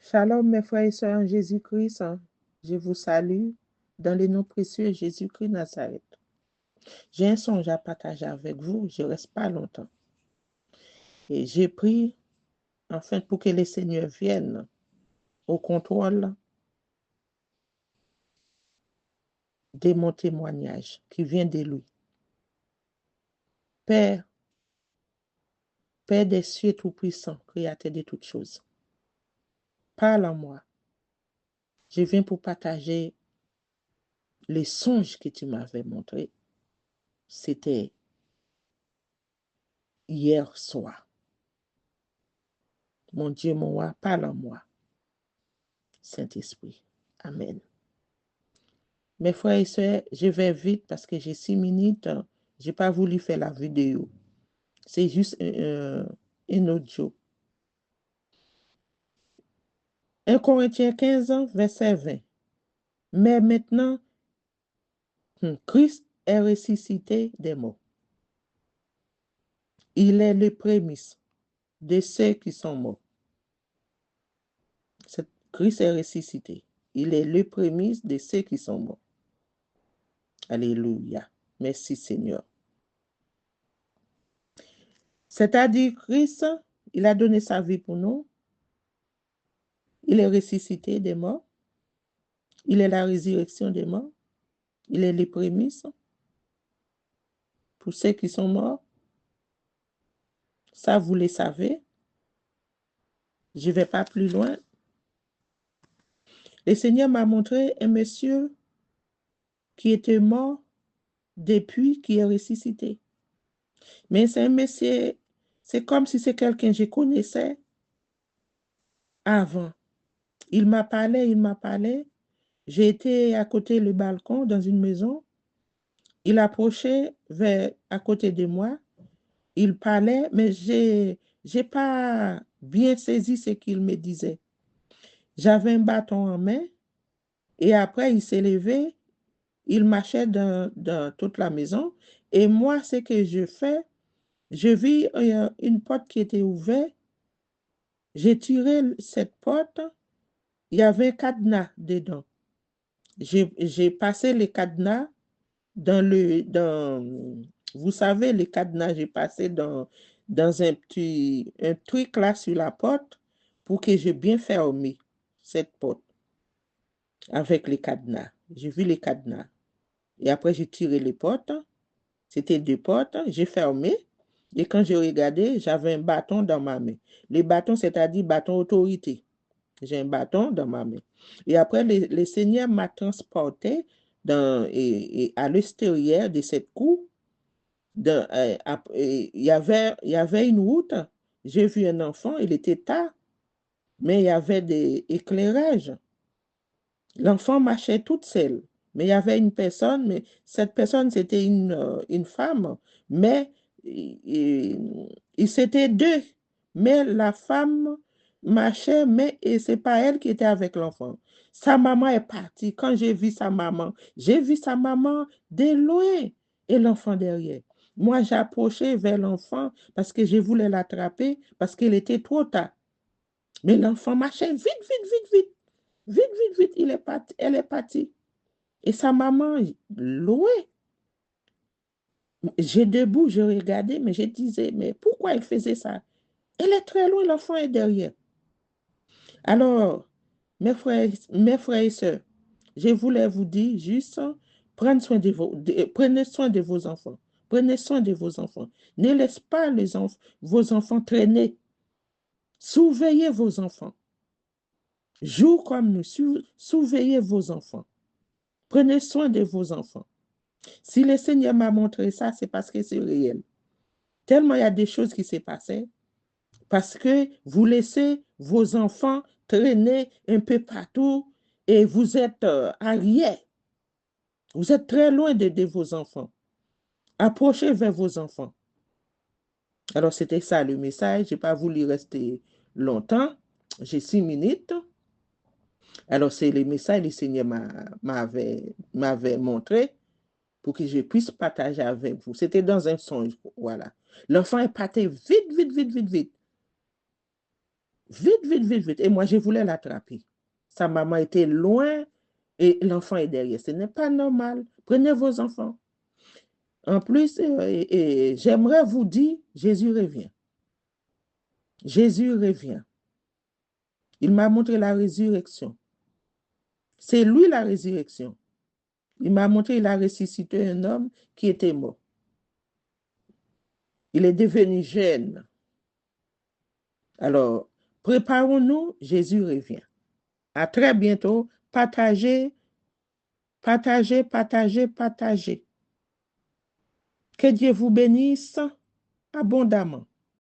Shalom, mes frères et sœurs en Jésus-Christ. Je vous salue dans le nom précieux de Jésus-Christ Nazareth. J'ai un songe à partager avec vous. Je ne reste pas longtemps. Et j'ai pris, enfin, pour que le Seigneur vienne au contrôle de mon témoignage qui vient de lui. Père, Père des cieux tout-puissants, créateur de toutes choses, parle en moi. Je viens pour partager les songes que tu m'avais montrés. C'était hier soir. Mon Dieu, mon roi, parle en moi. Saint-Esprit. Amen. Mes frères et sœurs, je vais vite parce que j'ai 6 minutes. Je n'ai pas voulu faire la vidéo. C'est juste un audio. 1 Corinthiens 15, verset 20. Mais maintenant, Christ est ressuscité des morts. Il est le prémisse de ceux qui sont morts. Christ est ressuscité. Il est le prémisse de ceux qui sont morts. Alléluia. Merci Seigneur. C'est-à-dire Christ, il a donné sa vie pour nous. Il est ressuscité des morts. Il est la résurrection des morts. Il est les prémices pour ceux qui sont morts. Ça, vous le savez. Je ne vais pas plus loin. Le Seigneur m'a montré un monsieur qui était mort depuis qui est ressuscité. Mais c'est un monsieur, c'est comme si c'est quelqu'un que je connaissais avant. Il m'a parlé. J'ai été à côté du balcon dans une maison. Il approchait à côté de moi. Il parlait, mais je n'ai pas bien saisi ce qu'il me disait. J'avais un bâton en main et après, il s'est levé. Il marchait dans toute la maison. Et moi, ce que je fais, je vis une porte qui était ouverte. J'ai tiré cette porte. Il y avait un cadenas dedans. J'ai passé le cadenas vous savez, le cadenas, j'ai passé dans un truc là sur la porte pour que j'ai bien fermé cette porte avec les cadenas. J'ai vu les cadenas. Et après, j'ai tiré les portes. C'était 2 portes. J'ai fermé. Et quand j'ai regardé, j'avais un bâton dans ma main. Les bâtons, c'est-à-dire bâton autorité. J'ai un bâton dans ma main. Et après, le Seigneur m'a transporté à l'extérieur de cette cour. Il y avait une route. J'ai vu un enfant, il était tard, mais il y avait des éclairages. L'enfant marchait toute seule, mais il y avait une personne, mais cette personne, c'était une femme, mais c'était 2. Mais la femme marchait, mais c'est pas elle qui était avec l'enfant. Sa maman est partie. Quand j'ai vu sa maman de loin et l'enfant derrière. Moi, j'approchais vers l'enfant parce que je voulais l'attraper parce qu'il était trop tard. Mais l'enfant marchait vite, vite, vite, vite. Vite, vite, vite, elle est partie. Et sa maman, loin. J'ai debout, je regardais, mais je disais, mais pourquoi elle faisait ça? Elle est très loin, l'enfant est derrière. Alors, mes frères et sœurs, je voulais vous dire juste, prenez soin de vos enfants. Prenez soin de vos enfants. Ne laissez pas vos enfants traîner. Surveillez vos enfants. Jour comme nous, surveillez vos enfants. Prenez soin de vos enfants. Si le Seigneur m'a montré ça, c'est parce que c'est réel. Tellement il y a des choses qui s'est passées parce que vous laissez vos enfants traîner un peu partout et vous êtes arrière. Vous êtes très loin de vos enfants. Approchez vers vos enfants. Alors, c'était ça le message. Je n'ai pas voulu rester longtemps. J'ai 6 minutes. Alors, c'est le message que le Seigneur m'avait montré pour que je puisse partager avec vous. C'était dans un songe, voilà. L'enfant est parti vite, vite, vite, vite, vite. Vite, vite, vite, vite. Et moi, je voulais l'attraper. Sa maman était loin et l'enfant est derrière. Ce n'est pas normal. Prenez vos enfants. En plus, j'aimerais vous dire, Jésus revient. Jésus revient. Il m'a montré la résurrection. C'est lui la résurrection. Il m'a montré, il a ressuscité un homme qui était mort. Il est devenu jeune. Alors, préparons-nous, Jésus revient. À très bientôt. Partagez, partagez, partagez, partagez. Que Dieu vous bénisse abondamment.